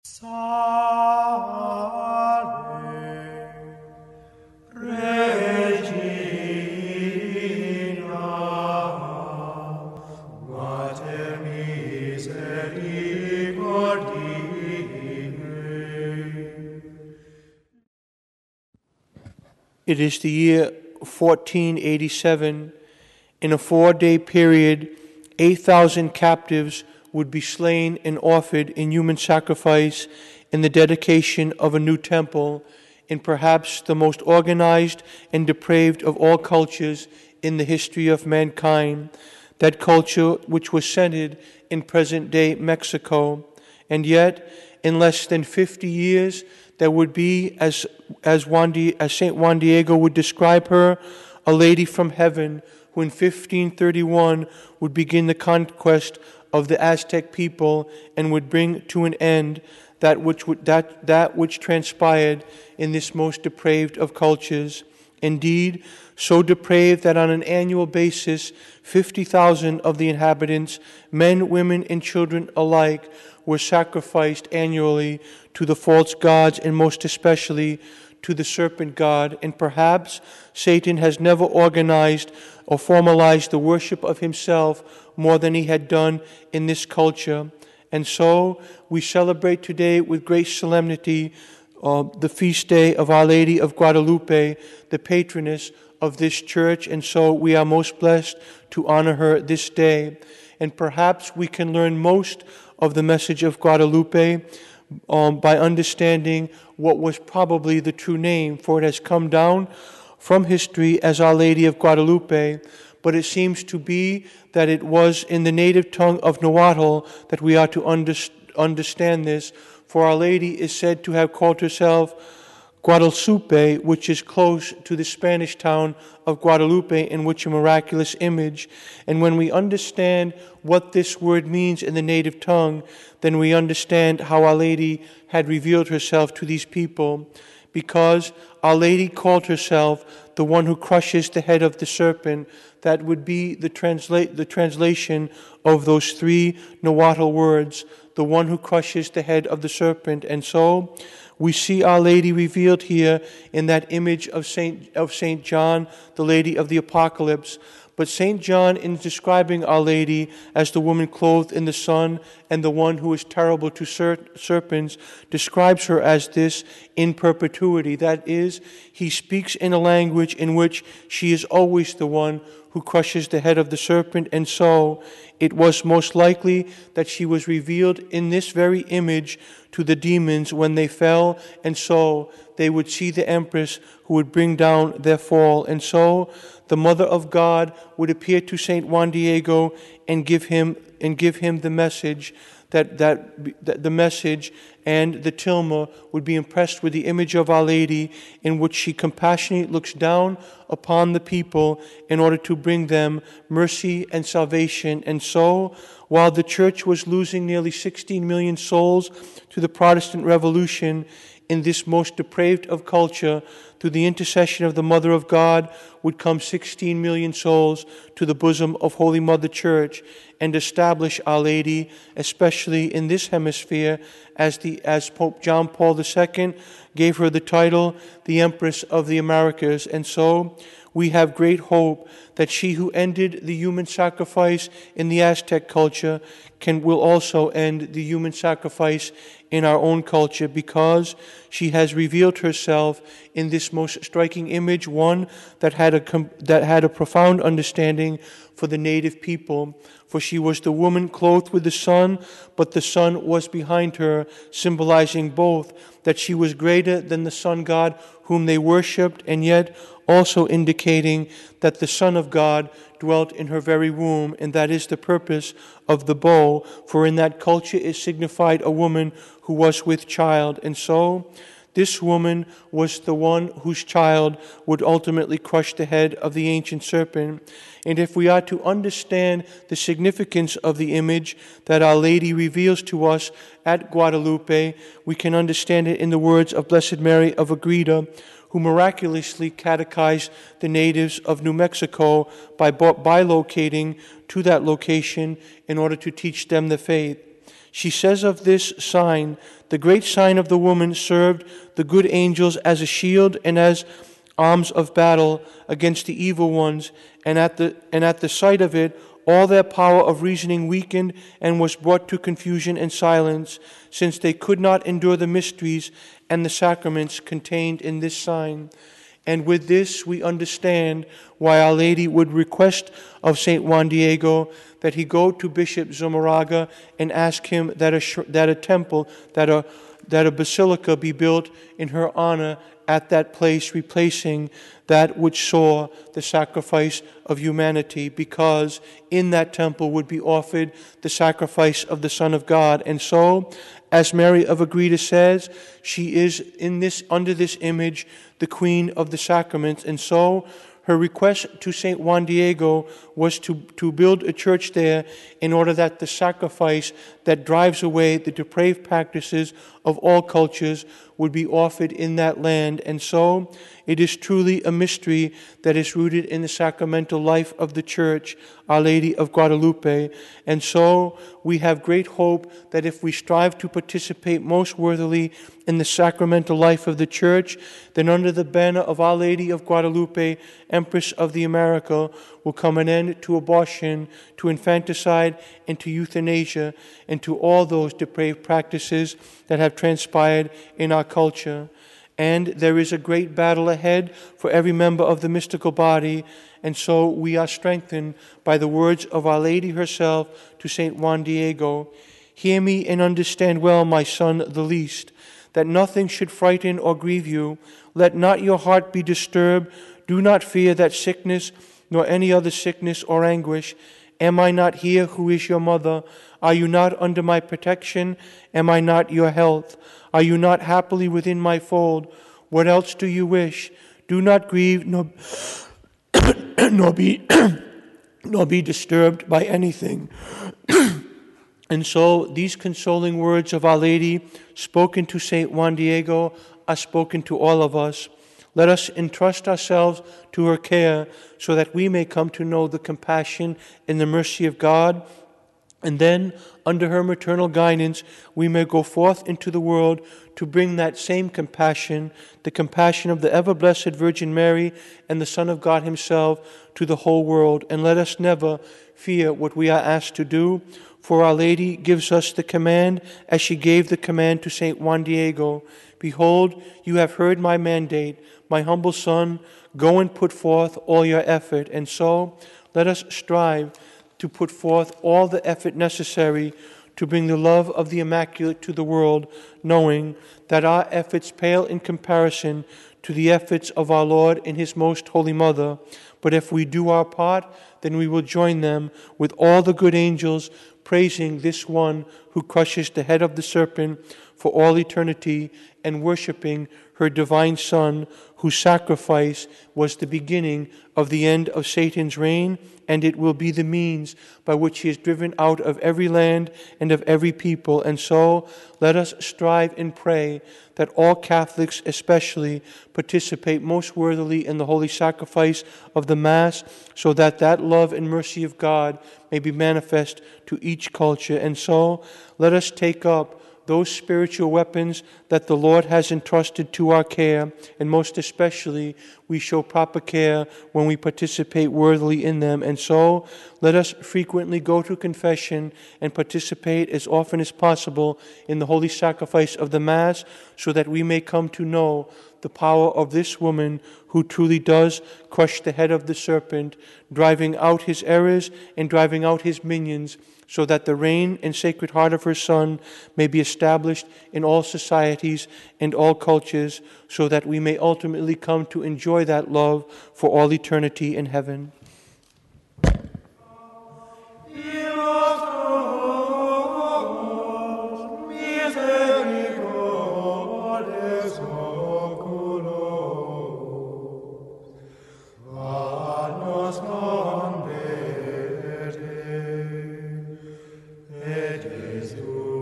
Salve, Regina, Mater misericordiae. It is the year 1487. In a 4-day period, 8,000 captives would be slain and offered in human sacrifice in the dedication of a new temple in perhaps the most organized and depraved of all cultures in the history of mankind, that culture which was centered in present-day Mexico. And yet, in less than 50 years, there would be, as St. Juan Diego would describe her, a lady from heaven who in 1531 would begin the conquest of the Aztec people and would bring to an end that which transpired in this most depraved of cultures. Indeed, so depraved that on an annual basis, 50,000 of the inhabitants, men, women, and children alike, were sacrificed annually to the false gods, and most especially to the serpent god. And perhaps Satan has never organized or formalized the worship of himself more than he had done in this culture. And so we celebrate today with great solemnity the feast day of Our Lady of Guadalupe, the patroness of this church, and so we are most blessed to honor her this day. And perhaps we can learn most of the message of Guadalupe by understanding what was probably the true name, for it has come down from history as Our Lady of Guadalupe, but it seems to be that it was in the native tongue of Nahuatl that we are to understand this, for Our Lady is said to have called herself Guadalupe, which is close to the Spanish town of Guadalupe, in which a miraculous image. And when we understand what this word means in the native tongue, then we understand how Our Lady had revealed herself to these people, because Our Lady called herself the one who crushes the head of the serpent. That would be the translation of those three Nahuatl words, the one who crushes the head of the serpent. And so we see Our Lady revealed here in that image of Saint John, the Lady of the Apocalypse. But St. John, in describing Our Lady as the woman clothed in the sun and the one who is terrible to serpents, describes her as this in perpetuity. That is, he speaks in a language in which she is always the one who crushes the head of the serpent. And so it was most likely that she was revealed in this very image to the demons when they fell, and so they would see the Empress who would bring down their fall. And so the Mother of God would appear to St. Juan Diego and give him the message, that the message, and the tilma would be impressed with the image of Our Lady, in which she compassionately looks down upon the people in order to bring them mercy and salvation. And so, while the Church was losing nearly 16 million souls to the Protestant Revolution, in this most depraved of culture, through the intercession of the Mother of God, would come 16 million souls to the bosom of Holy Mother Church and establish Our Lady, especially in this hemisphere, as Pope John Paul II gave her the title, the Empress of the Americas. And so we have great hope that she who ended the human sacrifice in the Aztec culture will also end the human sacrifice in our own culture, because she has revealed herself in this most striking image, one that had a profound understanding for the native people. For she was the woman clothed with the sun, but the sun was behind her, symbolizing both that she was greater than the sun god whom they worshipped, and yet also indicating that the Son of God dwelt in her very womb, and that is the purpose of the bow, for in that culture it signified a woman who was with child. And so this woman was the one whose child would ultimately crush the head of the ancient serpent. And if we are to understand the significance of the image that Our Lady reveals to us at Guadalupe, we can understand it in the words of Blessed Mary of Agreda, who miraculously catechized the natives of New Mexico by bilocating to that location in order to teach them the faith. She says of this sign, the great sign of the woman served the good angels as a shield and as arms of battle against the evil ones, and at the sight of it, all their power of reasoning weakened and was brought to confusion and silence, since they could not endure the mysteries and the sacraments contained in this sign. And with this we understand why Our Lady would request of St. Juan Diego that he go to Bishop Zumarraga and ask him that a temple, that a basilica be built in her honor at that place, replacing that which saw the sacrifice of humanity, because in that temple would be offered the sacrifice of the Son of God. And so, as Mary of Agreda says, she is under this image the Queen of the Sacraments. And so her request to St. Juan Diego was to build a church there in order that the sacrifice that drives away the depraved practices of all cultures would be offered in that land. And so it is truly a mystery that is rooted in the sacramental life of the Church, Our Lady of Guadalupe. And so we have great hope that if we strive to participate most worthily in the sacramental life of the Church, then under the banner of Our Lady of Guadalupe, Empress of the America, will come an end to abortion, to infanticide, and to euthanasia, and to all those depraved practices that have transpired in our culture. And there is a great battle ahead for every member of the mystical body, and so we are strengthened by the words of Our Lady herself to St. Juan Diego. Hear me and understand well, my son, the least, that nothing should frighten or grieve you. Let not your heart be disturbed. Do not fear that sickness, nor any other sickness or anguish. Am I not here who is your mother? Are you not under my protection? Am I not your health? Are you not happily within my fold? What else do you wish? Do not grieve, nor be disturbed by anything. And so these consoling words of Our Lady, spoken to St. Juan Diego, are spoken to all of us. Let us entrust ourselves to her care so that we may come to know the compassion and the mercy of God. And then, under her maternal guidance, we may go forth into the world to bring that same compassion, the compassion of the ever-blessed Virgin Mary and the Son of God himself, to the whole world. And let us never fear what we are asked to do, for Our Lady gives us the command as she gave the command to St. Juan Diego. Behold, you have heard my mandate, my humble son, go and put forth all your effort. And so let us strive to put forth all the effort necessary to bring the love of the Immaculate to the world, knowing that our efforts pale in comparison to the efforts of our Lord and His Most Holy Mother. But if we do our part, then we will join them with all the good angels, praising this one who crushes the head of the serpent for all eternity, and worshiping her divine Son, whose sacrifice was the beginning of the end of Satan's reign, and it will be the means by which he is driven out of every land and of every people. And so let us strive and pray that all Catholics especially participate most worthily in the holy sacrifice of the Mass, so that that love and mercy of God may be manifest to each culture. And so let us take up those spiritual weapons that the Lord has entrusted to our care, and most especially we show proper care when we participate worthily in them. And so let us frequently go to confession and participate as often as possible in the holy sacrifice of the Mass, so that we may come to know the power of this woman who truly does crush the head of the serpent, driving out his errors and driving out his minions, so that the reign and sacred heart of her Son may be established in all societies and all cultures, so that we may ultimately come to enjoy that love for all eternity in heaven. Et Jesús